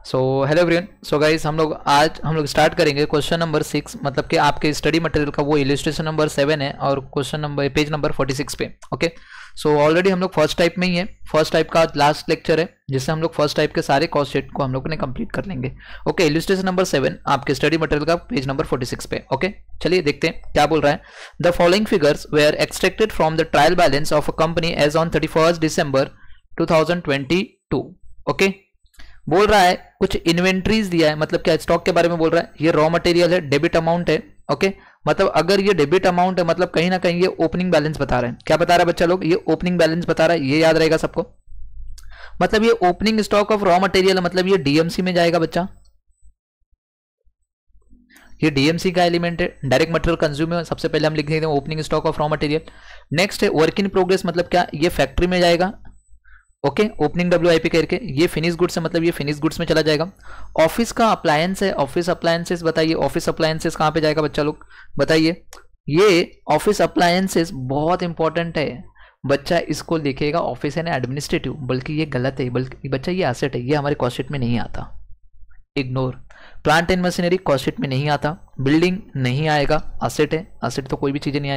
So hello everyone. So guys हम लोग start करेंगे क्वेश्चन नंबर 6, मतलब कि आपके स्टडी मटेरियल का वो इलस्ट्रेशन नंबर 7 है और क्वेश्चन नंबर पेज नंबर 46 पे। ओके, सो ऑलरेडी हम लोग फर्स्ट टाइप में ही है। फर्स्ट टाइप का लास्ट लेक्चर है जिससे हम लोग फर्स्ट टाइप के सारे कॉस्ट शीट को हम लोग ने कंप्लीट कर लेंगे। ओके, इलस्ट्रेशन नंबर 7 आपके स्टडी मटेरियल का पेज नंबर 46 पे। ओके, चलिए देखते हैं क्या बोल रहा है। The following figures were extracted from the trial balance of a company as on 31 December 2022। Okay, बोल रहा है कुछ इन्वेंट्रीज दिया है, मतलब क्या स्टॉक के बारे में बोल रहा है। ये रॉ मटेरियल है, डेबिट अमाउंट है। ओके, मतलब अगर ये डेबिट अमाउंट है मतलब कहीं ना कहीं ये ओपनिंग बैलेंस बता रहे हैं। क्या बता रहा है बच्चा लोग? ये ओपनिंग बैलेंस बता रहा है, ये याद रहेगा सबको। मतलब ये opening stock of raw material, मतलब ये डीएमसी में जाएगा बच्चा। ये डीएमसी का एलिमेंट है, डायरेक्ट मटेरियल कंज्यूमर। सबसे पहले हम लिख देते हैं opening stock of raw material. Next है वर्क इन प्रोग्रेस, मतलब क्या ये फैक्ट्री में जाएगा। ओके, ओपनिंग डब्ल्यूआईपी करके ये फिनिश गुड्स है, मतलब ये फिनिश गुड्स में चला जाएगा। ऑफिस का अप्लायंस है, ऑफिस अप्लायंसेस बताइए। ऑफिस अप्लायंसेस कहाँ पे जाएगा बच्चा लोग बताइए। ये ऑफिस अप्लायंसेस बहुत इंपॉर्टेंट है बच्चा, इसको लिखेगा ऑफिस एंड एडमिनिस्ट्रेटिव, बल्कि ये गलत है, बल्कि बच्चा ये एसेट है, ये हमारे कॉस्ट शीट में नहीं आता, ignore. Plant and machinery cost sheet में नहीं आता, बिल्डिंग नहीं आएगा, एसेट है, एसेट तो कोई भी चीजें नहीं आएगी।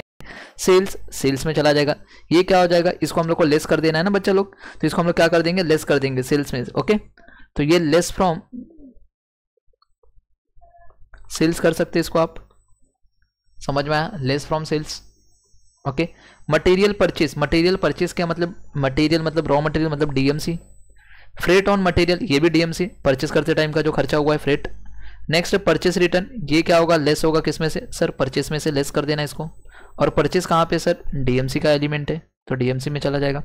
सेल्स में चला जाएगा। ये क्या हो जाएगा, इसको हम लोग को लेस कर देना है ना बच्चा लोग, तो इसको हम लोग क्या कर देंगे, लेस कर देंगे सेल्स में। ओके, तो ये लेस फ्रॉम सेल्स कर सकते हैं, इसको आप समझ में आया, less from sales. Okay, material purchase क्या मतलब, मटेरियल मतलब रॉ मटेरियल मतलब डीएमसी। फ्रेट ऑन मटेरियल ये भी डीएमसी, परचेज करते टाइम का जो खर्चा हुआ है फ्रेट। नेक्स्ट परचेस रिटर्न, ये क्या होगा, लेस होगा किस में से सर, परचेस में से लेस कर देना इसको। और परचेस कहाँ पे सर, डीएमसी का एलिमेंट है तो डीएमसी में चला जाएगा।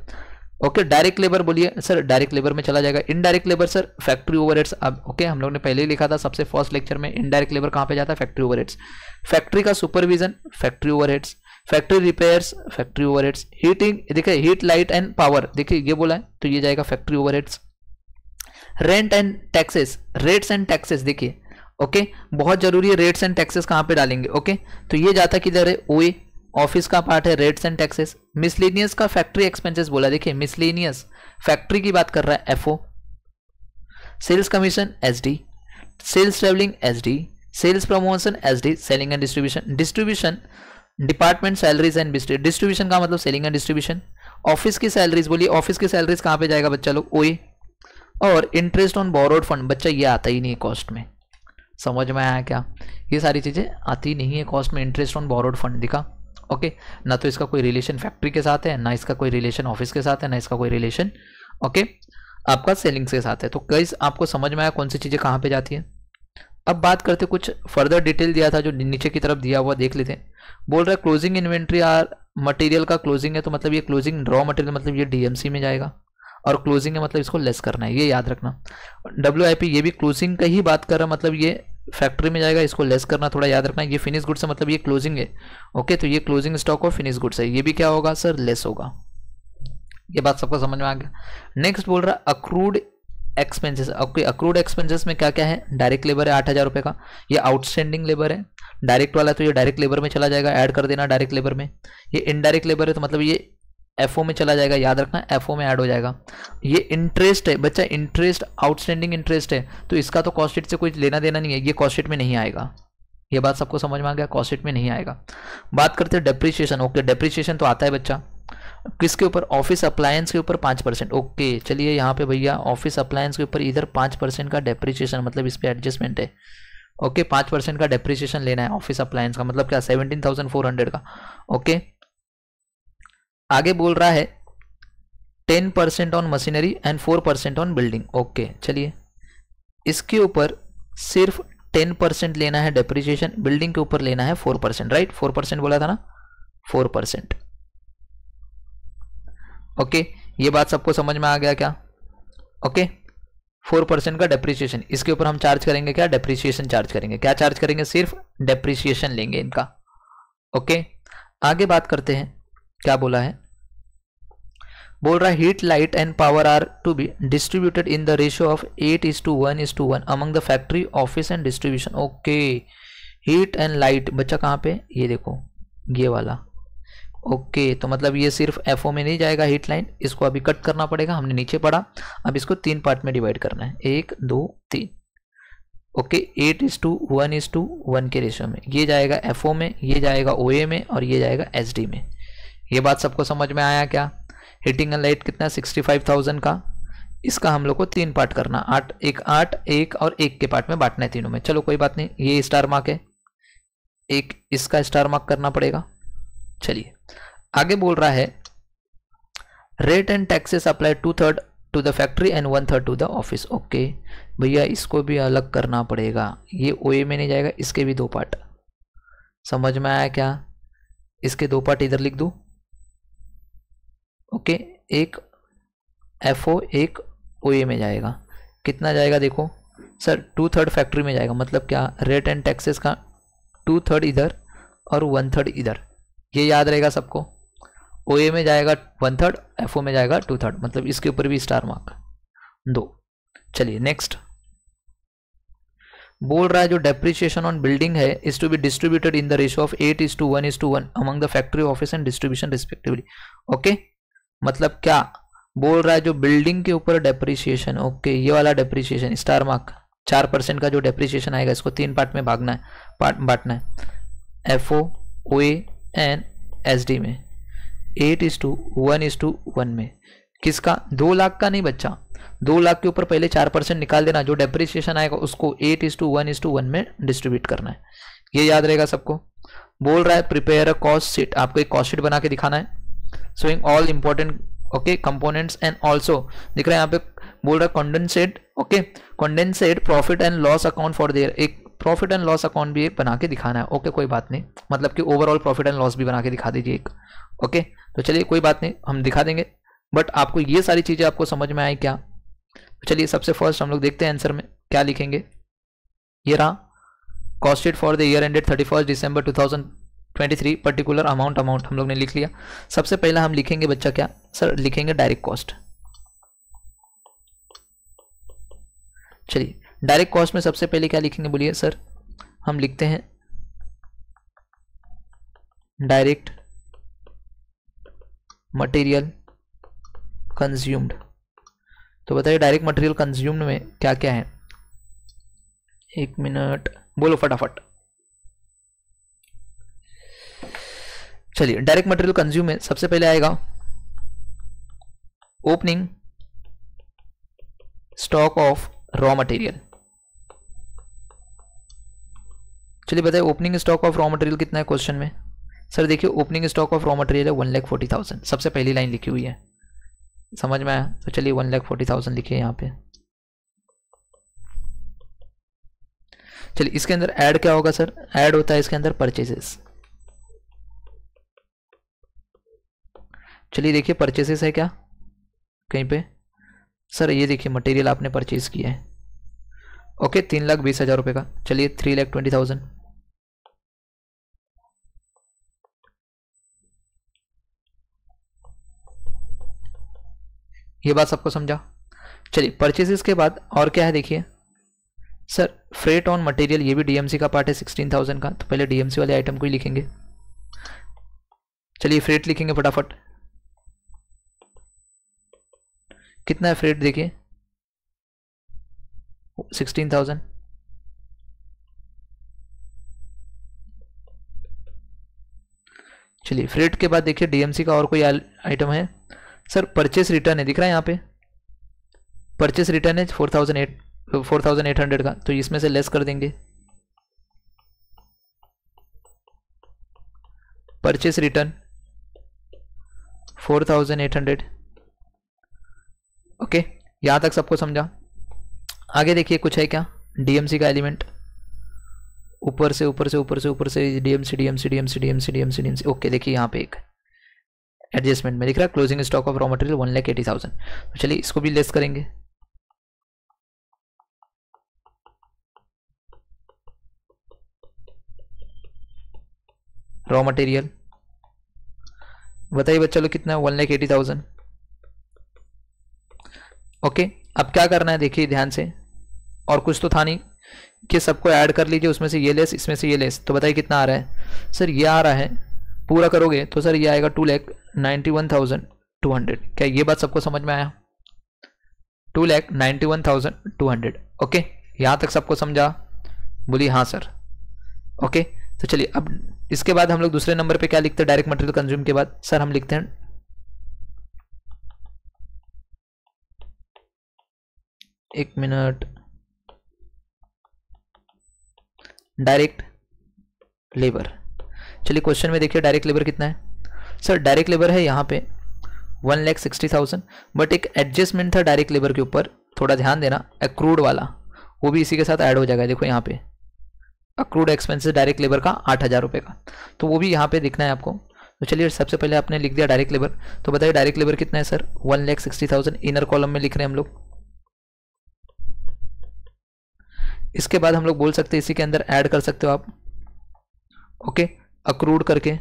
ओके, डायरेक्ट लेबर बोलिए सर, डायरेक्ट लेबर में चला जाएगा। Indirect labour sir factory overheads. अब ओके, हम लोग ने पहले ही लिखा था सबसे फर्स्ट लेक्चर में, इनडायरेक्ट लेबर कहाँ पे जाता है, फैक्ट्री ओवरहेड्स। फैक्ट्री का supervision factory overheads, factory repairs factory overheads, heating देखिए हीट लाइट एंड पावर, देखिए ये बोला है तो ये जाएगा factory overheads. Rent and taxes, rates and taxes देखिए। ओके, बहुत जरूरी है, रेट्स एंड टैक्सेस कहाँ पे डालेंगे। ओके, तो ये जाता किधर है, ओए, ऑफिस का पार्ट है रेट्स एंड टैक्सेस। मिसलेनियस का फैक्ट्री एक्सपेंसेस बोला, देखिए मिसलेनियस फैक्ट्री की बात कर रहा है, FO. Sales commission SD, sales travelling SD, sales promotion SD, selling and distribution department salaries and distribution का मतलब सेलिंग एंड डिस्ट्रीब्यूशन। ऑफिस की सैलरीज बोलिए, ऑफिस की सैलरीज कहाँ पे जाएगा बच्चा लोग, ओए। और इंटरेस्ट ऑन बोरोड फंड, बच्चा ये आता ही नहीं है कॉस्ट में, समझ में आया क्या, ये सारी चीजें आती नहीं है कॉस्ट में। इंटरेस्ट ऑन बोरोड फंड दिखा। ओके, ना तो इसका कोई रिलेशन फैक्ट्री के साथ है, ना इसका कोई रिलेशन ऑफिस के साथ है, ना इसका कोई रिलेशन ओके आपका सेलिंग्स के साथ है। तो गाइस आपको समझ में आया कौन सी चीजें कहाँ पे जाती है। अब बात करते कुछ फर्दर डिटेल दिया था जो नीचे की तरफ दिया हुआ, देख लेते हैं। बोल रहा है क्लोजिंग इन्वेंट्री आर मटेरियल का क्लोजिंग है, तो मतलब ये क्लोजिंग रॉ मटेरियल मतलब ये डीएमसी में जाएगा, और क्लोजिंग है मतलब इसको लेस करना है, ये याद रखना। डब्ल्यूआईपी ये भी क्लोजिंग का ही बात कर रहा है, मतलब ये फैक्ट्री में जाएगा, इसको लेस करना थोड़ा याद रखना। ये फिनिश गुड्स है मतलब ये क्लोजिंग है। ओके, तो ये क्लोजिंग स्टॉक और फिनिश गुड्स है, ये भी क्या होगा सर, लेस होगा। ये बात सबको समझ में आ गया। नेक्स्ट बोल रहा है accrued expenses. Okay, accrued expenses में क्या क्या है, डायरेक्ट लेबर है 8,000 रुपये का, ये आउटस्टैंडिंग लेबर है। डायरेक्ट वाला तो ये डायरेक्ट लेबर में चला जाएगा, ऐड कर देना डायरेक्ट लेबर में। ये इनडायरेक्ट लेबर है तो मतलब ये एफओ में चला जाएगा, याद रखना एफओ में ऐड हो जाएगा। ये इंटरेस्ट है बच्चा, इंटरेस्ट आउटस्टैंडिंग इंटरेस्ट है तो इसका तो कॉस्ट शीट से कोई लेना देना नहीं है, ये कॉस्ट शीट में नहीं आएगा। ये बात सबको समझ में आ गया, कॉस्ट शीट में नहीं आएगा। बात करते हैं डेप्रिसिएशन। ओके, डेप्रिसिएशन तो आता है बच्चा किसके ऊपर, ऑफिस अप्लायंस के ऊपर 5%। ओके, चलिए यहाँ पे भैया ऑफिस अप्लायंस के ऊपर इधर 5% का डेप्रिसिएशन, मतलब इस पर एडजस्टमेंट है। ओके, 5% का डेप्रिसिएशन लेना है ऑफिस अप्लायंस का, मतलब क्या 17,400 का। ओके, आगे बोल रहा है 10% on machinery and 4% on building. Okay, चलिए इसके ऊपर सिर्फ 10% लेना है डेप्रिसिएशन, बिल्डिंग के ऊपर लेना है 4%, राइट। 4% बोला था ना, 4%। ओके, ये बात सबको समझ में आ गया क्या। ओके, 4% का डेप्रिसिएशन, इसके ऊपर हम चार्ज करेंगे क्या, डेप्रिसिएशन चार्ज करेंगे। क्या चार्ज करेंगे, सिर्फ डेप्रिसिएशन लेंगे इनका। ओके, आगे बात करते हैं क्या बोला है। बोल रहा है heat light and power are to be distributed in the ratio of 8:1:1 among the factory office and distribution. Okay, heat and light बच्चा कहाँ पे, ये देखो ये वाला। ओके, तो मतलब ये सिर्फ एफओ में नहीं जाएगा हीट लाइन, इसको अभी कट करना पड़ेगा, हमने नीचे पढ़ा। अब इसको 3 पार्ट में डिवाइड करना है, 1 2 3। ओके 8:1:1 के रेशियो में, ये जाएगा एफओ में, ये जाएगा ओए में, और ये जाएगा एसडी में। ये बात सबको समझ में आया क्या? हीटिंग एंड लाइट कितना 65,000 का, इसका हम लोग को 3 पार्ट करना, 8 1 और 1 के पार्ट में बांटना है तीनों में। चलो कोई बात नहीं, ये स्टार मार्क है, एक इसका स्टार मार्क करना पड़ेगा। चलिए आगे बोल रहा है rate and taxes apply 2/3 to the factory and 1/3 to the office. Okay भैया इसको भी अलग करना पड़ेगा, ये ओए में नहीं जाएगा, इसके भी 2 पार्ट। समझ में आया क्या? इसके 2 पार्ट इधर लिख दूं। ओके एक एफओ एक ओए में जाएगा, कितना जाएगा देखो सर 2/3 फैक्ट्री में जाएगा, मतलब क्या रेट एंड टैक्सेस का 2/3 इधर और 1/3 इधर, ये याद रहेगा सबको। ओए में जाएगा 1/3, एफओ में जाएगा 2/3, मतलब इसके ऊपर भी स्टार मार्क 2। चलिए नेक्स्ट बोल रहा है जो डेप्रिसिएशन ऑन बिल्डिंग है is to be distributed in the ratio of 8:1:1 among the factory office and distribution respectively. Okay मतलब क्या बोल रहा है, जो बिल्डिंग के ऊपर डेप्रिसिएशन, ओके ये वाला डेप्रिसिएशन स्टार मार्क 4% का जो डेप्रिसिएशन आएगा, इसको 3 पार्ट में भागना है, बांटना है, एफओ ओए एंड एसडी में 8:1:1 में। किसका? 2 लाख का नहीं बच्चा, 2 लाख के ऊपर पहले 4% निकाल देना, जो डेप्रिसिएशन आएगा उसको 8:1:1 में डिस्ट्रीब्यूट करना है, ये याद रहेगा सबको। बोल रहा है प्रिपेयर अ कॉस्ट शीट, आपको एक कॉस्ट शीट बना के दिखाना है showing all important okay components and also दिख रहा है यहाँ पे, बोल रहा है condensate, okay condensate profit and loss account for their, एक प्रॉफिट एंड लॉस अकाउंट भी बना के दिखाना है। ओके कोई बात नहीं, मतलब कि ओवरऑल प्रॉफिट एंड लॉस भी बना के दिखा दीजिए एक। ओके तो चलिए कोई बात नहीं, हम दिखा देंगे, बट आपको ये सारी चीजें आपको समझ में आई क्या? तो चलिए सबसे फर्स्ट हम लोग देखते हैं आंसर में क्या लिखेंगे। ये रहा cost sheet for the year ended 31 December 2023 particular amount हम लोग ने लिख लिया। सबसे पहला हम लिखेंगे बच्चा क्या सर, लिखेंगे डायरेक्ट कॉस्ट। चलिए डायरेक्ट कॉस्ट में सबसे पहले क्या लिखेंगे बोलिए सर? हम लिखते हैं डायरेक्ट मटेरियल कंज्यूम्ड। तो बताइए डायरेक्ट मटेरियल कंज्यूम्ड में क्या क्या है? 1 मिनट बोलो फटाफट। चलिए डायरेक्ट मटेरियल कंज्यूम में सबसे पहले आएगा opening stock of raw material. चलिए बताइए opening stock of raw material कितना है क्वेश्चन में? सर देखिए opening stock of raw material है 1,40,000, सबसे पहली लाइन लिखी हुई है, समझ में आया? तो चलिए 1,40,000 लिखिए यहाँ पे। चलिए इसके अंदर ऐड क्या होगा सर? ऐड होता है इसके अंदर परचेजेस। चलिए देखिए परचेसेस है क्या कहीं पे? सर ये देखिए मटेरियल आपने परचेज किया है, ओके 3,20,000 रुपए का। चलिए 3,20,000। ये बात सबको समझा? चलिए परचेसेस के बाद और क्या है देखिए सर, फ्रेट ऑन मटेरियल, ये भी डीएमसी का पार्ट है 16,000 का, तो पहले डीएमसी वाले आइटम को ही लिखेंगे। चलिए फ्रेट लिखेंगे फटाफट, कितना है फ्रेट देखिए 16,000। चलिए फ्रेट के बाद देखिए डीएमसी का और कोई आइटम है सर? परचेस रिटर्न है, दिख रहा है यहाँ पे परचेस रिटर्न है 4,800 का, तो इसमें से लेस कर देंगे परचेस रिटर्न 4,800। ओके यहां तक सबको समझा? आगे देखिए कुछ है क्या डीएमसी का एलिमेंट, ऊपर से ऊपर से ऊपर से ऊपर से DMC DMC DMC DMC DMC DMC. Okay देखिए यहाँ पे एक एडजस्टमेंट में दिख रहा है closing stock of raw material 1,80,000। तो चलिए इसको भी लेस करेंगे, रॉ मटेरियल बताइए बच्चा लोग कितना है 1,80,000। ओके अब क्या करना है देखिए ध्यान से, और कुछ तो था नहीं कि सबको ऐड कर लीजिए, उसमें से ये लेस इसमें से ये लेस, तो बताइए कितना आ रहा है सर? ये आ रहा है पूरा करोगे तो सर ये आएगा 2,91,200। क्या ये बात सबको समझ में आया? 2,91,200। ओके यहां तक सबको समझा? बोली हाँ सर। ओके, तो चलिए अब इसके बाद हम लोग दूसरे नंबर पे क्या लिखते हैं, डायरेक्ट मटेरियल कंज्यूम के बाद सर हम लिखते हैं एक मिनट, डायरेक्ट लेबर। चलिए क्वेश्चन में देखिए डायरेक्ट लेबर कितना है सर, डायरेक्ट लेबर है यहाँ पे 1,60,000, बट एक एडजस्टमेंट था डायरेक्ट लेबर के ऊपर, थोड़ा ध्यान देना, एक्रूड वाला, वो भी इसी के साथ ऐड हो जाएगा। देखो यहाँ पे अक्रूड एक्सपेंसेस डायरेक्ट लेबर का 8,000 रुपये का, तो वो भी यहाँ पे दिखना है आपको। तो चलिए सबसे पहले आपने लिख दिया डायरेक्ट लेबर, तो बताइए डायरेक्ट लेबर कितना है सर, 1,60,000 इनर कॉलम में लिख रहे हैं हम लोग। इसके बाद हम लोग बोल सकते हैं इसी के अंदर ऐड कर सकते हो आप, ओके, अक्रूड करके।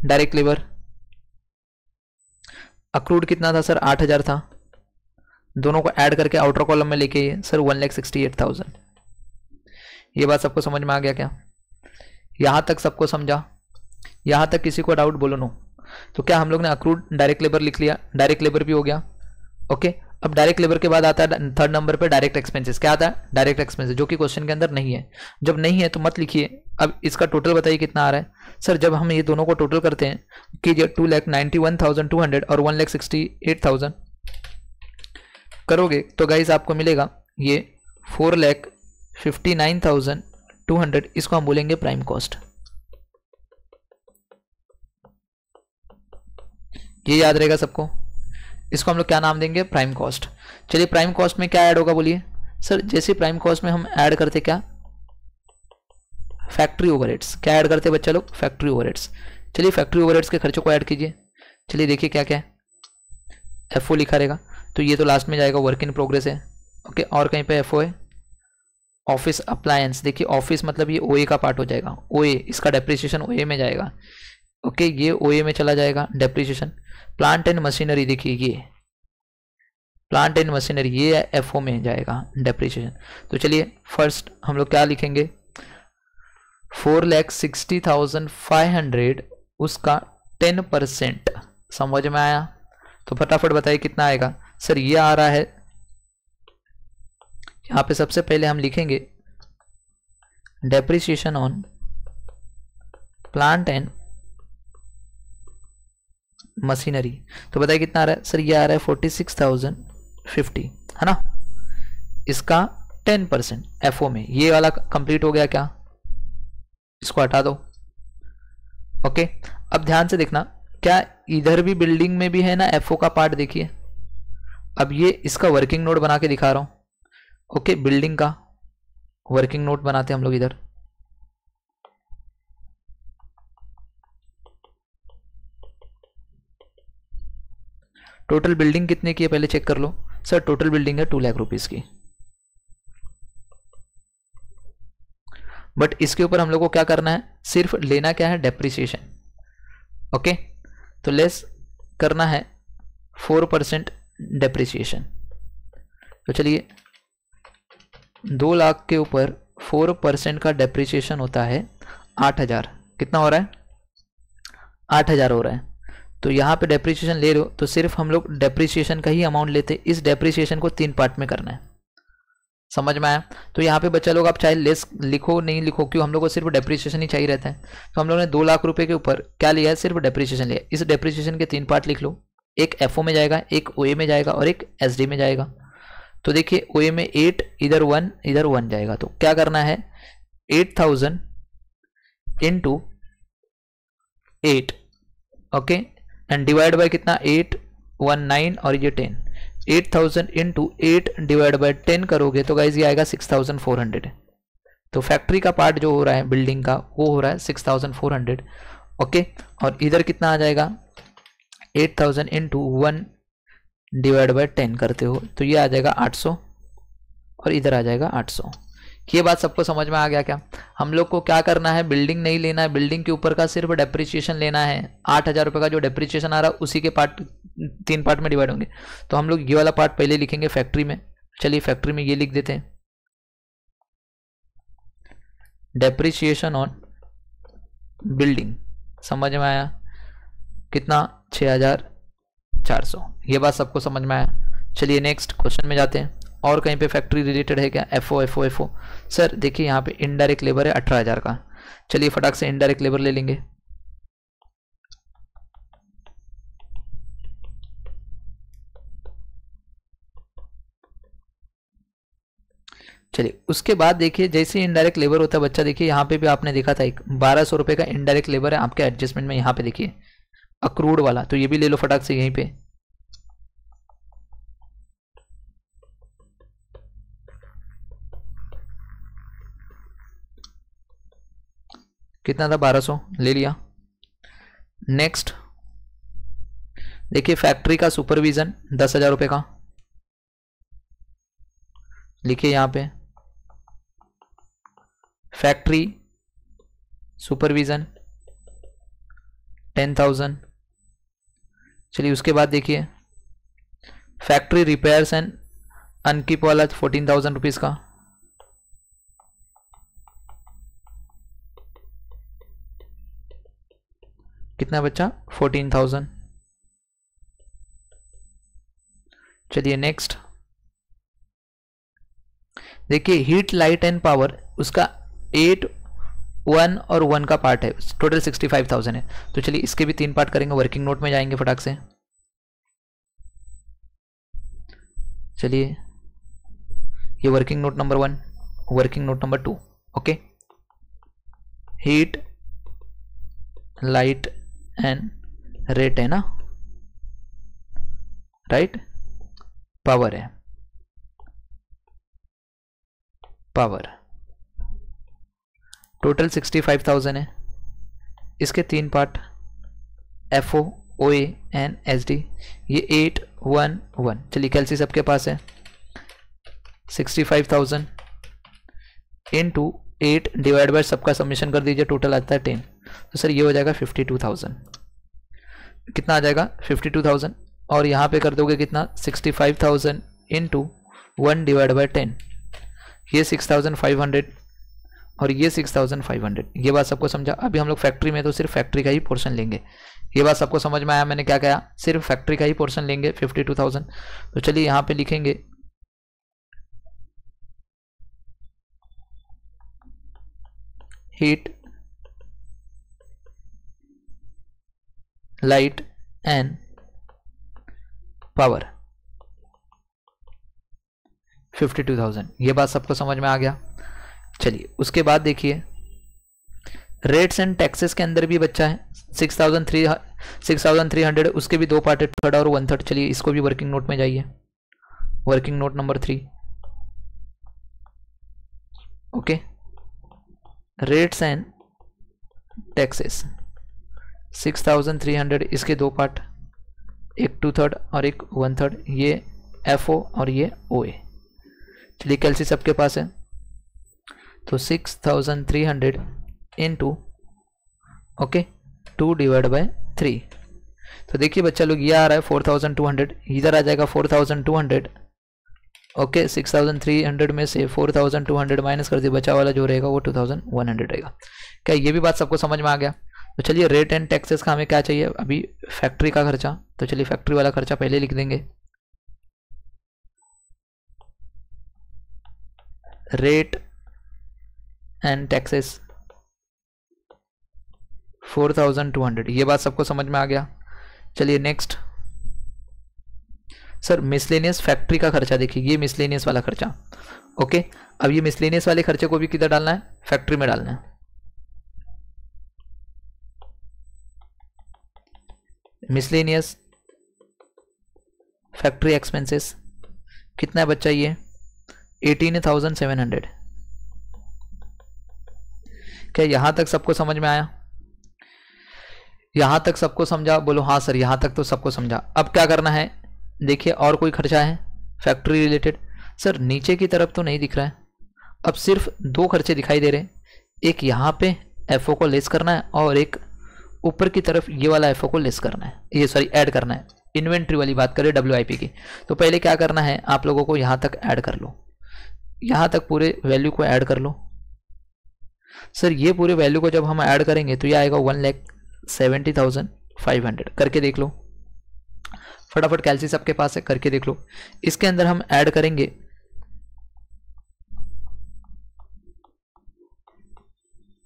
डायरेक्ट लेबर अक्रूड कितना था सर, 8,000 था, दोनों को ऐड करके आउटर कॉलम में लेके सर 1,68,000। ये बात सबको समझ में आ गया क्या, यहां तक सबको समझा, यहां तक किसी को डाउट बोलो नो। तो क्या हम लोग ने अक्रूड डायरेक्ट लेबर लिख लिया, डायरेक्ट लेबर भी हो गया। ओके, अब डायरेक्ट लेबर के बाद आता है थर्ड नंबर पे डायरेक्ट एक्सपेंसेस। क्या आता है, डायरेक्ट एक्सपेंसेस, जो कि क्वेश्चन के अंदर नहीं है। जब नहीं है तो मत लिखिए। अब इसका टोटल बताइए कितना आ रहा है सर, जब हम ये दोनों को टोटल करते हैं कि 2,91,200 और 1,68,000 करोगे तो गाइस आपको मिलेगा ये 4,59,200, इसको हम बोलेंगे प्राइम कॉस्ट। ये याद रहेगा सबको, इसको हम लोग क्या नाम देंगे, प्राइम कॉस्ट। चलिए प्राइम कॉस्ट में क्या ऐड होगा बोलिए सर, जैसे प्राइम कॉस्ट में हम ऐड करते क्या, फैक्ट्री ओवरहेड्स। क्या ऐड करते बच्चा लोग, फैक्ट्री ओवरहेड्स। चलिए फैक्ट्री ओवरहेड्स के खर्चों को ऐड कीजिए। चलिए देखिए क्या क्या है, एफओ लिखा रहेगा, तो ये तो लास्ट में जाएगा, वर्क इन प्रोग्रेस है। ओके, और कहीं पे एफओ है, ऑफिस अप्लायंस। देखिए ऑफिस मतलब ये ओए का पार्ट हो जाएगा, ओए, इसका डेप्रिसिएशन ओए में जाएगा। ओके, ये ओए में चला जाएगा डेप्रिसिएशन। प्लांट एंड मशीनरी, देखिए ये प्लांट एंड मशीनरी, ये एफओ में जाएगा डेप्रिसिएशन। तो चलिए फर्स्ट हम लोग क्या लिखेंगे, 4,60,500, उसका 10%। समझ में आया, तो फटाफट बताइए कितना आएगा सर। ये आ रहा है, यहां पे सबसे पहले हम लिखेंगे depreciation on plant and machinery, तो बताइए कितना आ रहा है सर, ये आ रहा है 46,050, है ना। इसका 10% एफओ में, ये वाला कंप्लीट हो गया क्या, इसको हटा दो। ओके, अब ध्यान से देखना, क्या इधर भी बिल्डिंग में भी है ना एफओ का पार्ट, देखिए। अब ये इसका वर्किंग नोट बना के दिखा रहा हूं। ओके, बिल्डिंग का वर्किंग नोट बनाते हैं हम लोग इधर। टोटल बिल्डिंग कितने की है पहले चेक कर लो सर, टोटल बिल्डिंग है 2 लाख रुपीस की। बट इसके ऊपर हम लोग को क्या करना है, सिर्फ लेना क्या है, डेप्रिसिएशन। ओके, तो लेस करना है 4% डेप्रिसिएशन। तो चलिए 2 लाख के ऊपर 4% का डेप्रिसिएशन होता है 8,000। कितना हो रहा है, 8,000 हो रहा है। तो यहाँ पे डेप्रिसिएशन ले रहे हो तो सिर्फ हम लोग डेप्रिसिएशन का ही अमाउंट लेते, इस डेप्रिसिएशन को 3 पार्ट में करना है। समझ में आया। तो यहाँ पे बच्चा लोग आप चाहे लेस लिखो नहीं लिखो, क्यों हम लोग को सिर्फ डेप्रिसिएशन ही चाहिए रहता है। तो हम लोगों ने 2 लाख रुपए के ऊपर क्या लिया है, सिर्फ डेप्रिसिएशन लिया। इस डेप्रिसिएशन के 3 पार्ट लिख लो, एक एफओ में जाएगा, एक ओए में जाएगा और एक एसडी में जाएगा। तो देखिए ओए में 8, इधर 1 जाएगा। तो क्या करना है, 8,000 into 8, okay, and divide by कितना, 8, 1, 9 और ये 10। 8,000 इंटू 8 डिवाइड बाय 10 करोगे तो गाइज ये आएगा 6,400। तो फैक्ट्री का पार्ट जो हो रहा है बिल्डिंग का, वो हो रहा है 6,400। ओके, और इधर कितना आ जाएगा, 8,000 इंटू 1 डिवाइड बाय 10 करते हो तो ये आ जाएगा 800 और इधर आ जाएगा 800। ये बात सबको समझ में आ गया क्या। हम लोग को क्या करना है, बिल्डिंग नहीं लेना है, बिल्डिंग के ऊपर का सिर्फ डेप्रिसिएशन लेना है। 8,000 रुपये का जो डेप्रिसिएशन आ रहा है उसी के पार्ट 3 पार्ट में डिवाइड होंगे। तो हम लोग ये वाला पार्ट पहले लिखेंगे फैक्ट्री में। चलिए फैक्ट्री में ये लिख देते हैं, डेप्रिसिएशन ऑन बिल्डिंग। समझ में आया, कितना, 6,000 400। ये बात सबको समझ में आया। चलिए नेक्स्ट क्वेश्चन में जाते हैं। और कहीं पे फैक्ट्री रिलेटेड है क्या? FO FO FO. सर देखिए यहाँ पे इनडायरेक्ट लेबर है 18,000 का। चलिए फटाक से इनडायरेक्ट लेबर ले लेंगे। चलिए उसके बाद देखिए जैसे इनडायरेक्ट लेबर होता है बच्चा, देखिए यहाँ पे भी आपने देखा था एक 1200 रुपये का इनडायरेक्ट लेबर है आपके एडजस्टमेंट में। यहाँ पे देखिए अक्रूड वाला, तो ये भी ले लो फटाक से यहीं पे। कितना था? 1200 ले लिया। नेक्स्ट देखिए फैक्ट्री का सुपरविजन 10,000 रुपये का, लिखिए यहाँ पे फैक्ट्री सुपरविजन 10,000। चलिए उसके बाद देखिए फैक्ट्री रिपेयर्स एंड अनकीप वाला 14,000 रुपीज़ का। कितना बच्चा? 14,000। चलिए नेक्स्ट देखिए हीट लाइट एंड पावर, उसका 8, 1 और 1 का पार्ट है, टोटल 65,000 है। तो चलिए इसके भी 3 पार्ट करेंगे। वर्किंग नोट में जाएंगे फटाक से। चलिए ये working note number 1, working note number 2। Okay, heat light and rate है ना, राइट? पावर है, पावर टोटल 65,000 है। इसके 3 part F O O and S D, ये 8, 1, 1। चलिए कैलसी सबके पास है। 65,000 इनटू 8 डिवाइड बाय सबका सबमिशन कर दीजिए, टोटल आता है 10। तो सर ये हो जाएगा 52,000। कितना आ जाएगा? 52,000। और यहाँ पे कर दोगे कितना? 65,000 इंटू 1 डिवाइड बाई 10, ये 6,500 और ये 6,500। ये बात सबको समझा? अभी हम लोग फैक्ट्री में तो सिर्फ फैक्ट्री का ही पोर्शन लेंगे। ये बात सबको समझ में आया? मैंने क्या कहा? सिर्फ फैक्ट्री का ही पोर्शन लेंगे 52,000। तो चलिए यहाँ पे लिखेंगे हीट लाइट एंड पावर 52,000। ये बात सबको समझ में आ गया? चलिए उसके बाद देखिए रेट्स एंड टैक्सेस के अंदर भी बच्चा है 6,300, उसके भी 2 पार्ट है, 1/3 और 1/3। चलिए इसको भी वर्किंग नोट में जाइए, working note number 3। Okay, rates and taxes 6,300, इसके 2 पार्ट, एक 2/3 और एक 1/3, ये एफ ओ और ये ओ ए। चलिए कैलसी सबके पास है, तो 6,300 इंटू ओके 2 डिवाइड बाय 3। तो देखिए बच्चा लोग ये आ रहा है 4,200, इधर आ जाएगा 4,200। ओके 6,300 में से 4,200 माइनस कर दिए, बचा वाला जो रहेगा वो 2,100 रहेगा। क्या ये भी बात सबको समझ में आ गया? तो चलिए रेट एंड टैक्सेस का हमें क्या चाहिए अभी? फैक्ट्री का खर्चा। तो चलिए फैक्ट्री वाला खर्चा पहले लिख देंगे। Rate and taxes 4,200। ये बात सबको समझ में आ गया? चलिए नेक्स्ट सर मिसलेनियस फैक्ट्री का खर्चा देखिए, ये मिसलेनियस वाला खर्चा। ओके, अब ये मिसलेनियस वाले खर्चे को भी किधर डालना है? फैक्ट्री में डालना है। मिसलेनियस फैक्ट्री एक्सपेंसेस कितना है बच्चा? ये 18,700। क्या यहां तक सबको समझ में आया? यहां तक सबको समझा? बोलो हाँ सर, यहां तक तो सबको समझा। अब क्या करना है देखिए, और कोई खर्चा है फैक्ट्री रिलेटेड? सर नीचे की तरफ तो नहीं दिख रहा है, अब सिर्फ 2 खर्चे दिखाई दे रहे हैं। एक यहाँ पे एफओ को लेस करना है और एक ऊपर की तरफ ये वाला एफओ को लेस करना है, ये सॉरी ऐड करना है। इन्वेंट्री वाली बात करें डब्ल्यूआईपी की, तो पहले क्या करना है आप लोगों को यहाँ तक ऐड कर लो, यहाँ तक पूरे वैल्यू को ऐड कर लो। सर ये पूरे वैल्यू को जब हम ऐड करेंगे तो ये आएगा 1,70,500। करके देख लो, फटाफट कैलसी सबके पास है, करके देख लो। इसके अंदर हम ऐड करेंगे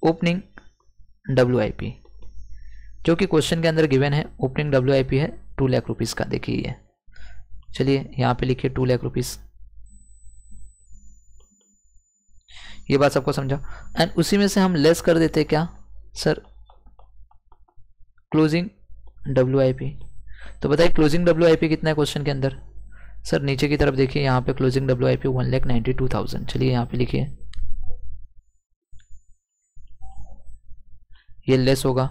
ओपनिंग WIP, जो कि क्वेश्चन के अंदर गिवन है। ओपनिंग WIP है 2 लाख रुपीस का, देखिए ये। चलिए यहाँ पे लिखिए 2 लाख रुपीस, ये बात सबको समझा। एंड उसी में से हम लेस कर देते क्या सर, क्लोजिंग WIP। तो बताइए क्लोजिंग WIP कितना है क्वेश्चन के अंदर सर? नीचे की तरफ देखिए, यहाँ पे क्लोजिंग WIP 1,92,000। चलिए यहाँ पे लिखिए, ये लेस होगा।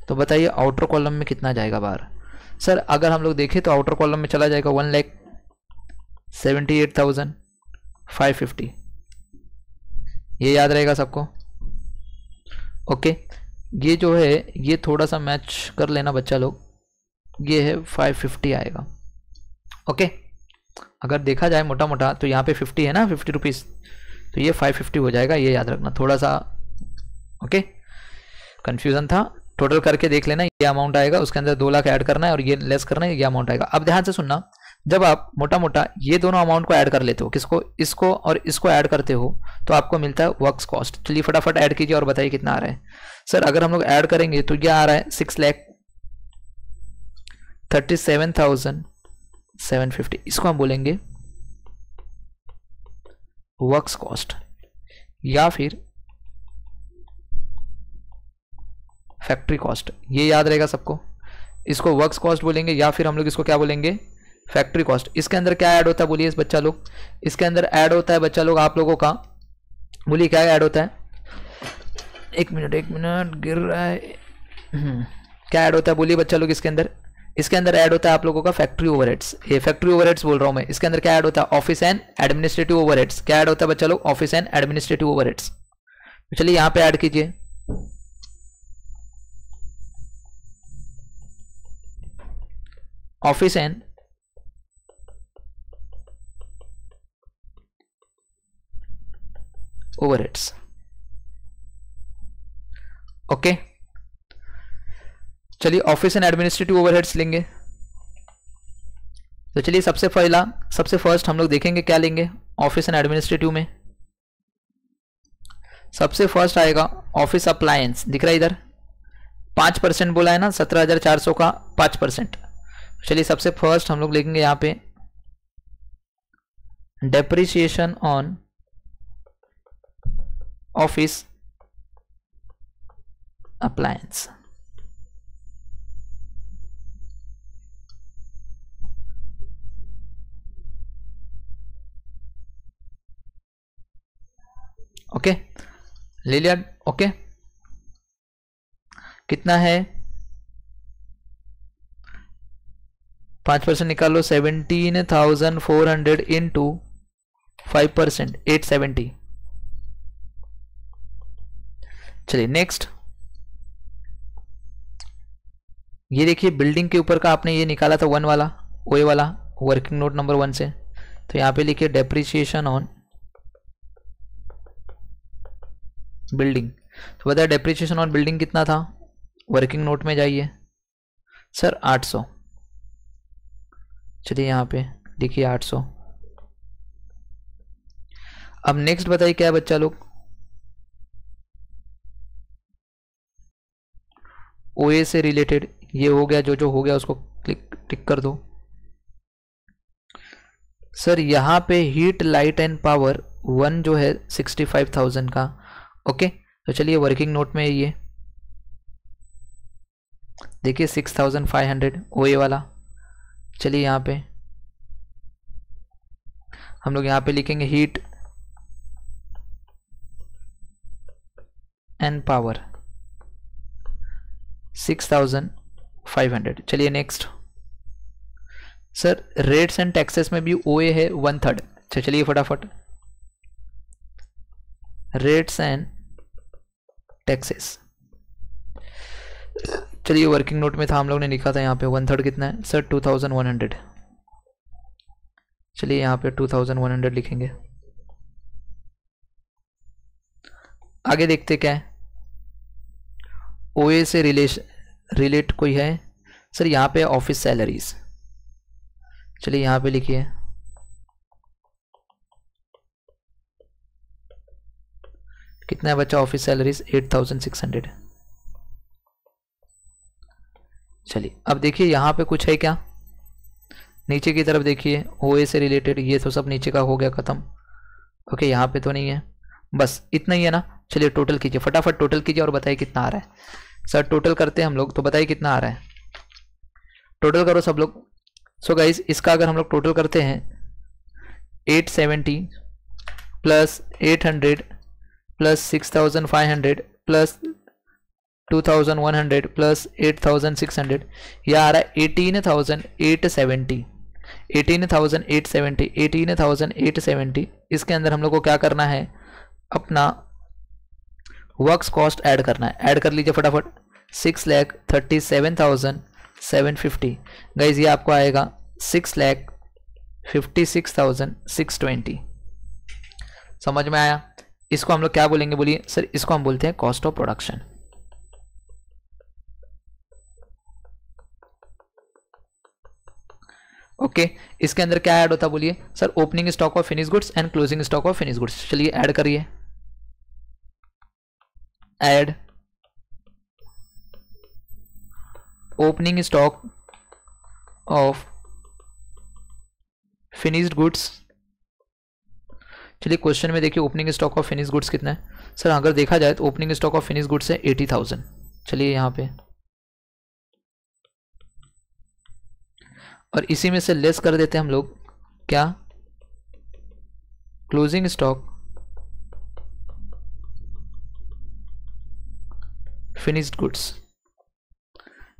तो बताइए आउटर कॉलम में कितना जाएगा बाहर सर? अगर हम लोग देखें तो आउटर कॉलम में चला जाएगा 1,78,550। ये याद रहेगा सबको? ओके, ये जो है ये थोड़ा सा मैच कर लेना बच्चा लोग, ये है 550 आएगा। ओके, अगर देखा जाए मोटा मोटा तो यहाँ पे 50 है ना, 50 रुपीज़, तो ये 550 हो जाएगा, ये याद रखना थोड़ा सा। ओके, कंफ्यूजन था, टोटल करके देख लेना, ये अमाउंट आएगा, उसके अंदर 2 लाख ऐड करना है और ये लेस करना है, ये अमाउंट आएगा। अब ध्यान से सुनना, जब आप मोटा मोटा ये दोनों अमाउंट को ऐड कर लेते हो, किसको, इसको और इसको ऐड करते हो, तो आपको मिलता है वर्क्स कॉस्ट। चलिए फटाफट ऐड कीजिए और बताइए कितना आ रहा है सर? अगर हम लोग ऐड करेंगे तो ये आ रहा है 6,37,750। इसको हम बोलेंगे वर्क्स कॉस्ट या फिर फैक्ट्री कॉस्ट, ये याद रहेगा सबको। इसको वर्क्स कॉस्ट बोलेंगे या फिर हम लोग इसको क्या बोलेंगे, फैक्ट्री कॉस्ट। इसके अंदर क्या ऐड होता है बोलिए बच्चा लोग? इसके अंदर ऐड होता है बच्चा लोग आप लोगों का, बोलिए क्या ऐड होता है? एक मिनट गिर रहा है। क्या ऐड होता है बोलिए बच्चा लोग इसके अंदर? इसके अंदर ऐड होता है आप लोगों का फैक्ट्री ओवरहेड्स। ये फैक्ट्री ओवरहेड्स बोल रहा हूं मैं। इसके अंदर क्या ऐड होता है? Office and administrative overheads. क्या ऐड होता है बच्चा लोग? Office and administrative overheads. चलिए यहां पे ऐड कीजिए, ऑफिस एंड ओवरहेड्स। ओके, चलिए ऑफिस एंड एडमिनिस्ट्रेटिव ओवरहेड्स लेंगे। तो चलिए सबसे फर्स्ट हम लोग देखेंगे क्या लेंगे ऑफिस एंड एडमिनिस्ट्रेटिव में। सबसे फर्स्ट आएगा ऑफिस अप्लायंस, दिख रहा है इधर 5% बोला है ना, 17,400 का 5%। चलिए सबसे फर्स्ट हम लोग लेंगे यहाँ पे depreciation on office appliance. Okay, ले लिया। ओके, कितना है? 5% निकालो, 17,400 इंटू 5%, 870। चलिए नेक्स्ट, ये देखिए बिल्डिंग के ऊपर का आपने ये निकाला था 1 वाला, ओए वाला, वर्किंग नोट नंबर 1 से। तो यहाँ पे लिखिए डेप्रिसिएशन ऑन बिल्डिंग। तो बताया डेप्रिसिएशन ऑन बिल्डिंग कितना था? वर्किंग नोट में जाइए सर, 800। चलिए यहाँ पे देखिए 800। अब नेक्स्ट बताइए क्या है बच्चा लोग? ओए से रिलेटेड ये हो गया, जो हो गया उसको टिक कर दो। सर यहाँ पे हीट लाइट एंड पावर 1 जो है 65,000 का। ओके, तो चलिए वर्किंग नोट में ये देखिए 6,500 ओए वाला। चलिए यहाँ पे हम लोग यहाँ पे लिखेंगे हीट एंड पावर 6,500। चलिए next, sir rates and taxes में भी ओए है 1/3। अच्छा चलिए फटाफट, रेट्स एंड टैक्सेस। चलिए वर्किंग नोट में था, हम लोग ने लिखा था यहाँ पे 1/3 कितना है सर? 2,100। चलिए यहाँ पे 2,100 लिखेंगे। आगे देखते क्या है, ओए से रिलेट कोई है सर? यहाँ पे ऑफिस सैलरीज। चलिए यहाँ पे लिखिए कितना है बच्चा, ऑफिस सैलरीज 8600। चलिए अब देखिए यहाँ पे कुछ है क्या, नीचे की तरफ देखिए ओए से रिलेटेड, ये तो सब नीचे का हो गया खत्म। ओके यहाँ पे तो नहीं है, बस इतना ही है ना। चलिए टोटल कीजिए, फटाफट टोटल कीजिए और बताइए कितना आ रहा है। सर टोटल करते हैं हम लोग, तो बताइए कितना आ रहा है, टोटल करो सब लोग। सो गाइस इसका अगर हम लोग टोटल करते हैं 870 प्लस 800 प्लस 6500 प्लस 2100 प्लस 8600, यह आ रहा है 18870। 18870 इसके अंदर हम लोग को क्या करना है, अपना वर्क्स कॉस्ट ऐड करना है। ऐड कर लीजिए फटाफट, 6,37,750। गाइज ये आपको आएगा 6,56,620। समझ में आया? इसको हम लोग क्या बोलेंगे, बोलिए सर? इसको हम बोलते हैं कॉस्ट ऑफ प्रोडक्शन। ओके इसके अंदर क्या ऐड होता है बोलिए sir? Opening stock of finish goods and closing stock of finish goods. चलिए ऐड करिए, add opening stock of finished goods. चलिए क्वेश्चन में देखिए opening stock of finish goods कितना है सर? अगर देखा जाए तो opening stock of finish goods है 80,000। चलिए यहाँ पे, और इसी में से लेस कर देते हैं हम लोग क्या, क्लोजिंग स्टॉक फिनिश्ड गुड्स।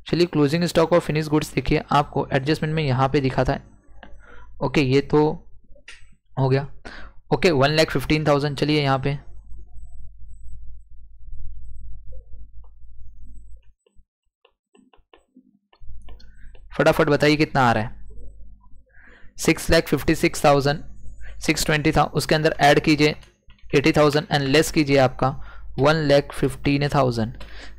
चलिए closing stock of finished goods देखिए आपको एडजस्टमेंट में यहाँ पे दिखा था। ओके ये तो हो गया। ओके 1,15,000। चलिए यहाँ पे फटाफट बताइए कितना आ रहा है। 6,56,620 था, उसके अंदर ऐड कीजिए 80,000 एंड लेस कीजिए आपका 1,15,000।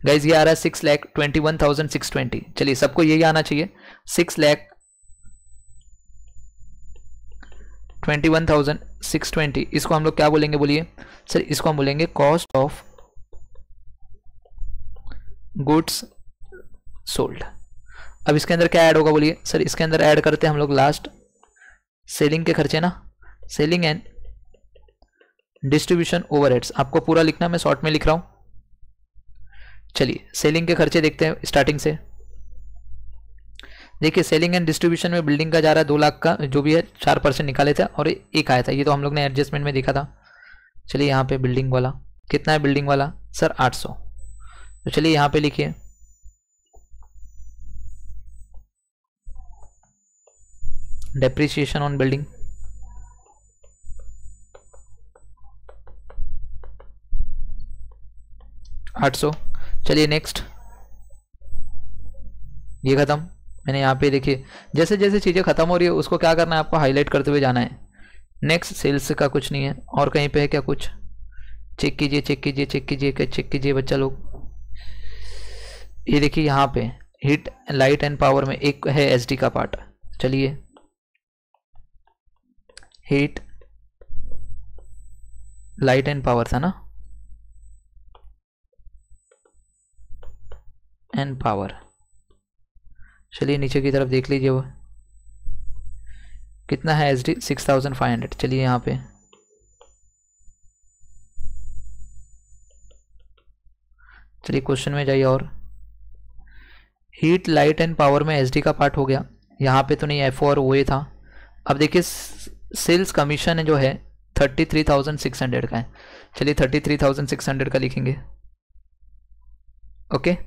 गाइज ये आ रहा है 6,21,620। चलिए सबको यही आना चाहिए, 6,21,620। इसको हम लोग क्या बोलेंगे बोलिए सर? इसको हम बोलेंगे कॉस्ट ऑफ गुड्स सोल्ड। अब इसके अंदर क्या ऐड होगा बोलिए सर? इसके अंदर ऐड करते हैं हम लोग लास्ट सेलिंग के खर्चे ना, सेलिंग एंड डिस्ट्रीब्यूशन ओवरहेड्स। आपको पूरा लिखना, मैं शॉर्ट में लिख रहा हूं। चलिए सेलिंग के खर्चे देखते हैं स्टार्टिंग से। देखिए सेलिंग एंड डिस्ट्रीब्यूशन में बिल्डिंग का जा रहा है 2 लाख का, जो भी है 4% निकाले थे और एक आया था, ये तो हम लोग ने एडजस्टमेंट में देखा था। चलिए यहाँ पे बिल्डिंग वाला कितना है? बिल्डिंग वाला सर 800। तो चलिए यहाँ पे लिखिए डेप्रिसिएशन ऑन बिल्डिंग, $800। चलिए नेक्स्ट, ये खत्म। मैंने यहाँ पे देखिए जैसे जैसे चीज़ें खत्म हो रही है उसको क्या करना है, आपको हाईलाइट करते हुए जाना है। नेक्स्ट सेल्स का कुछ नहीं है, और कहीं पे है क्या कुछ? चेक कीजिए चेक कीजिए चेक कीजिए चेक कीजिए बच्चा लोग। ये देखिए यहाँ पे हीट लाइट एंड पावर में एक है एसडी का पार्ट। चलिए हीट लाइट एंड पावर था ना, एंड पावर। चलिए नीचे की तरफ देख लीजिए वो कितना है एसडी 6,500। चलिए यहाँ पे चलिए क्वेश्चन में जाइए, और हीट लाइट एंड पावर में एसडी का पार्ट हो गया। यहाँ पे तो नहीं, एफओ और ओए था। अब देखिए सेल्स कमीशन जो है 33,600 का है। चलिए 33,600 का लिखेंगे। ओके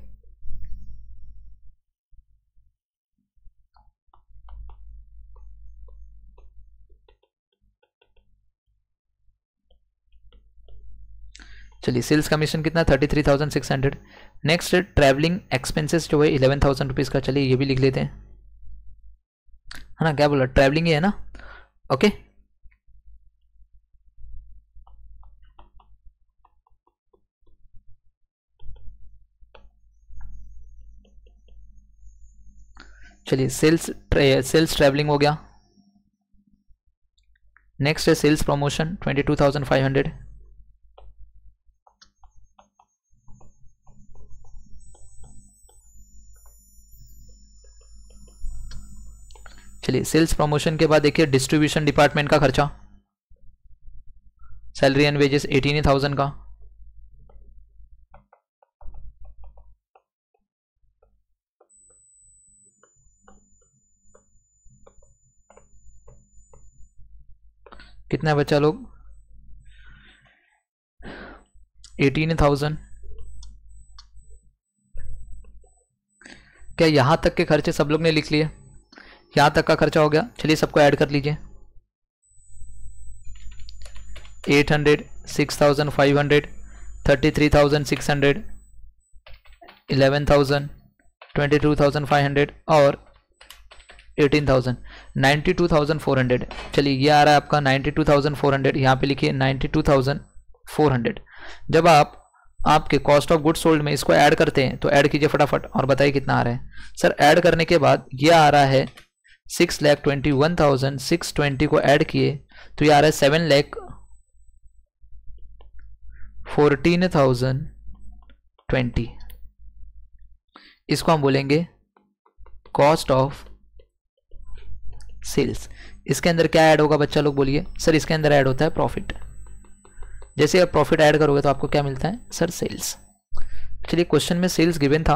चलिए सेल्स कमीशन कितना? 33,600। नेक्स्ट ट्रैवलिंग एक्सपेंसेस जो है 11,000 रुपीज़ का। चलिए ये भी लिख लेते हैं, है ना? क्या बोला? ट्रैवलिंग ही है ना? ओके चलिए सेल्स ट्रैवलिंग हो गया। नेक्स्ट है सेल्स प्रमोशन 22,500। चलिए सेल्स प्रमोशन के बाद देखिए डिस्ट्रीब्यूशन डिपार्टमेंट का खर्चा, सैलरी एंड वेजेस 18,000 का। कितना बचा लोग, 18,000। क्या यहां तक के खर्चे सब लोग ने लिख लिए? यहां तक का खर्चा हो गया। चलिए सबको ऐड कर लीजिए, 800, 6,500, 33,600, 11,000, 22,500 और 18,000, 92,400। चलिए ये आ रहा है आपका 92,400। यहाँ पे लिखिए 92,400। जब आप आपके कॉस्ट ऑफ गुड्स सोल्ड में इसको ऐड करते हैं तो ऐड कीजिए फटाफट और बताइए कितना आ रहा है। सर ऐड करने के बाद ये आ रहा है 6,21,620 को ऐड किए तो ये आ रहा है 7,14,020। इसको हम बोलेंगे कॉस्ट ऑफ सेल्स। इसके अंदर क्या ऐड होगा बच्चा लोग बोलिए? सर इसके अंदर ऐड होता है प्रॉफिट। जैसे आप प्रॉफिट ऐड करोगे तो आपको क्या मिलता है? Sir sales. चलिए क्वेश्चन में सेल्स गिवन था।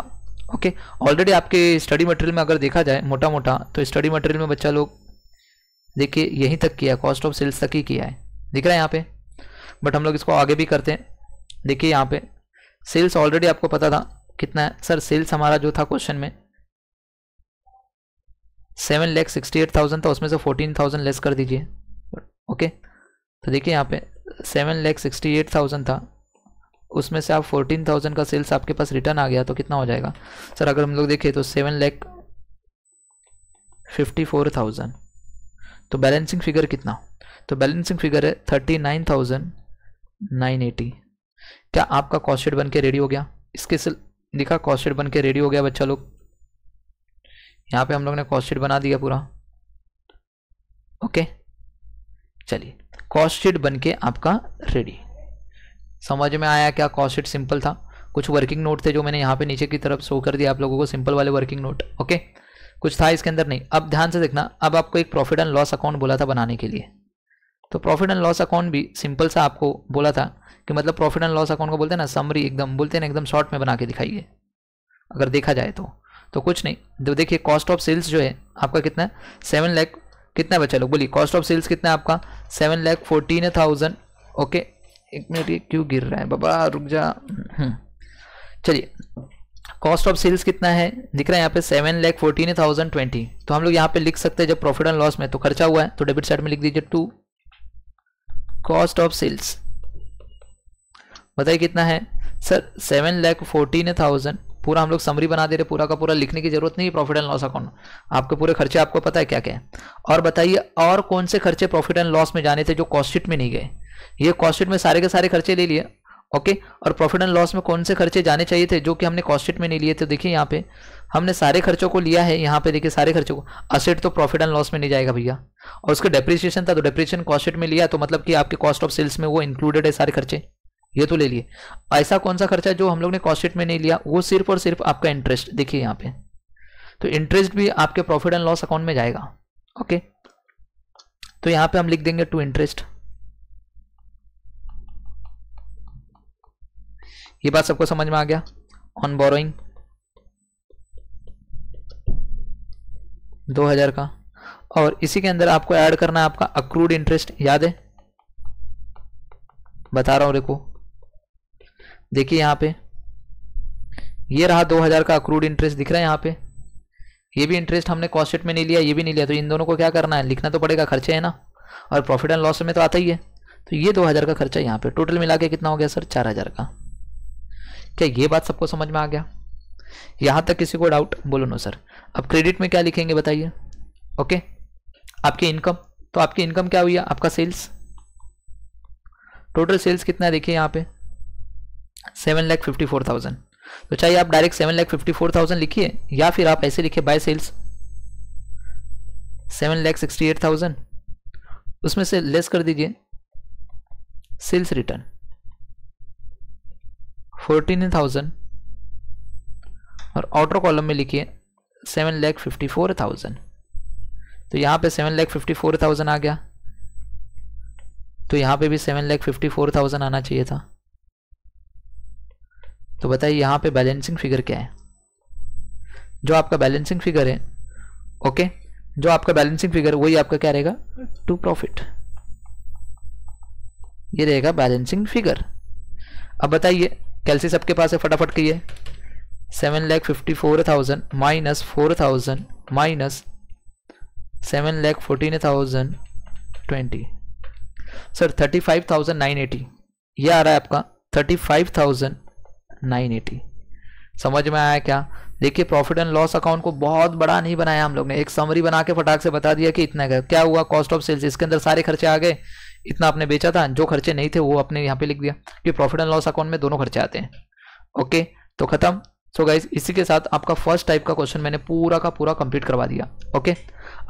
ओके, ऑलरेडी आपके स्टडी मटेरियल में अगर देखा जाए मोटा मोटा तो स्टडी मटेरियल में बच्चा लोग देखिए यहीं तक किया, कॉस्ट ऑफ सेल्स तक ही किया है, दिख रहा है यहाँ पे। बट हम लोग इसको आगे भी करते हैं। देखिए यहाँ पे सेल्स ऑलरेडी आपको पता था कितना है। सर सेल्स हमारा जो था क्वेश्चन में 7,68,000 था, उसमें से 14,000 लेस कर दीजिए। ओके, तो देखिए यहाँ पे 7,68,000 था, उसमें से आप 14,000 का सेल्स आपके पास रिटर्न आ गया तो कितना हो जाएगा? सर अगर हम लोग देखें तो 7,54,000। तो बैलेंसिंग फिगर कितना? तो बैलेंसिंग फिगर है 39,980। क्या आपका कॉस्ट शीट बन के रेडी हो गया? इसके से लिखा कॉस्ट शीट बन के रेडी हो गया बच्चा लोग। यहाँ पे हम लोग ने कॉस्ट शीट बना दिया पूरा। ओके, चलिए कॉस्ट शीट बन के आपका रेडी। समझ में आया क्या? कॉस्ट शीट सिंपल था। कुछ वर्किंग नोट थे जो मैंने यहाँ पे नीचे की तरफ शो कर दिया आप लोगों को, सिंपल वाले वर्किंग नोट। ओके, कुछ था इसके अंदर नहीं। अब ध्यान से देखना, अब आपको एक प्रॉफिट एंड लॉस अकाउंट बोला था बनाने के लिए। तो प्रॉफिट एंड लॉस अकाउंट भी सिंपल सा आपको बोला था कि मतलब प्रॉफिट एंड लॉस अकाउंट को बोलते हैं ना समरी, एकदम बोलते हैं ना एकदम शॉर्ट में बना के दिखाइए अगर देखा जाए तो कुछ नहीं। तो देखिए कॉस्ट ऑफ सेल्स जो है आपका कितना है? 7 लाख कितना बचा लोग बोलिए? कॉस्ट ऑफ सेल्स कितना है आपका? 7,14,000। ओके, एक मिनट, ये क्यों गिर रहा है बाबा, रुक जा। चलिए कॉस्ट ऑफ सेल्स कितना है दिख रहा है यहाँ पे? 7,14,020। तो हम लोग यहाँ पे लिख सकते हैं जब प्रॉफिट एंड लॉस में तो खर्चा हुआ है तो डेबिट साइड में लिख दीजिए टू कॉस्ट ऑफ सेल्स। बताइए कितना है? सर 7,14,000। पूरा हम लोग समरी बना दे रहे, पूरा का पूरा लिखने की जरूरत नहीं है प्रॉफिट एंड लॉस अकाउंट। आपके पूरे खर्चे आपको पता है क्या क्या है। और बताइए और कौन से खर्चे प्रॉफिट एंड लॉस में जाने थे जो कॉस्ट शीट में नहीं गए? ये कॉस्ट शीट में सारे के सारे खर्चे ले लिए। ओके, और प्रॉफिट एंड लॉस में कौन से खर्चे जाने चाहिए थे जो कि हमने कॉस्ट शीट में नहीं लिए? तो देखिए यहाँ पे हमने सारे खर्चों को लिया है। यहाँ पे देखिए सारे खर्चों को, असेट तो प्रॉफिट एंड लॉस में नहीं जाएगा भैया, और उसका डेप्रिसिएशन था तो डेप्रिसिएशन कॉस्ट शीट में लिया, तो मतलब कि आपके कॉस्ट ऑफ सेल्स में वो इंक्लूडेड है सारे खर्चे, ये तो ले लिए। ऐसा कौन सा खर्चा जो हम लोग ने कॉस्ट शीट में नहीं लिया? वो सिर्फ और सिर्फ आपका इंटरेस्ट। देखिए यहाँ पे तो इंटरेस्ट भी आपके प्रॉफिट एंड लॉस अकाउंट में जाएगा। ओके, तो यहाँ पे हम लिख देंगे टू इंटरेस्ट। ये बात सबको समझ में आ गया? ऑन बोरोइंग 2,000 का, और इसी के अंदर आपको ऐड करना है आपका अक्रूड इंटरेस्ट। याद है? बता रहा हूं देखो, देखिए यहाँ पे ये रहा 2,000 का अक्रूड इंटरेस्ट दिख रहा है यहाँ पे। ये भी इंटरेस्ट हमने कॉस्ट शीट में नहीं लिया, ये भी नहीं लिया, तो इन दोनों को क्या करना है? लिखना तो पड़ेगा, खर्चे है ना, और प्रॉफिट एंड लॉस में तो आता ही है। तो ये 2,000 का खर्चा यहाँ पे टोटल मिला के कितना हो गया सर? 4,000 का। क्या ये बात सबको समझ में आ गया? यहां तक किसी को डाउट? बोलो नो सर। अब क्रेडिट में क्या लिखेंगे बताइए? ओके, आपकी इनकम, तो आपकी इनकम क्या हुई? आपका सेल्स। टोटल सेल्स कितना है देखिए यहाँ पे? 7,54,000। तो चाहिए आप डायरेक्ट 7,54,000 लिखिए या फिर आप ऐसे लिखिए बाय सेल्स 7,68,000 उसमें से लेस कर दीजिए सेल्स रिटर्न 14,000 और आउटर कॉलम में लिखिए 7,54,000। तो यहाँ पे 7,54,000 आ गया, तो यहाँ पे भी 7,54,000 आना चाहिए था। तो बताइए यहाँ पे बैलेंसिंग फिगर क्या है? जो आपका बैलेंसिंग फिगर है, ओके, जो आपका बैलेंसिंग फिगर वही आपका क्या रहेगा? टू प्रॉफिट, ये रहेगा बैलेंसिंग फिगर। अब बताइए कैलसी सबके पास है, फटाफट कहिए। 7,54,000 माइनस 4,000 माइनस 7,14,020 सर 35,980, ये आ रहा है आपका 35,980। समझ में आया क्या? देखिए प्रॉफिट एंड लॉस अकाउंट को बहुत बड़ा नहीं बनाया हम लोग ने, एक समरी बना के फटाक से बता दिया कि इतना क्या हुआ कॉस्ट ऑफ सेल्स, इसके अंदर सारे खर्चे आ गए, इतना आपने बेचा था, जो खर्चे नहीं थे वो आपने यहाँ पे लिख दिया कि प्रॉफिट एंड लॉस अकाउंट में दोनों खर्चे आते हैं। ओके, तो खत्म। सो गाइस इसी के साथ आपका फर्स्ट टाइप का क्वेश्चन मैंने पूरा का पूरा कंप्लीट करवा दिया। ओके,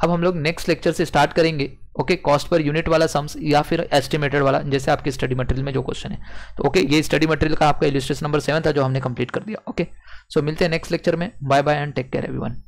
अब हम लोग नेक्स्ट लेक्चर से स्टार्ट करेंगे। ओके, कॉस्ट पर यूनिट वाला सम्स या फिर एस्टिमेटेड वाला, जैसे आपके स्टडी मटेरियल में जो क्वेश्चन है। तो ओके, ये स्टडी मटेरियल का आपका इलस्ट्रेशन नंबर 7 था जो हमने कंप्लीट कर दिया। ओके, सो मिलते हैं नेक्स्ट लेक्चर में। Bye bye and take care everyone.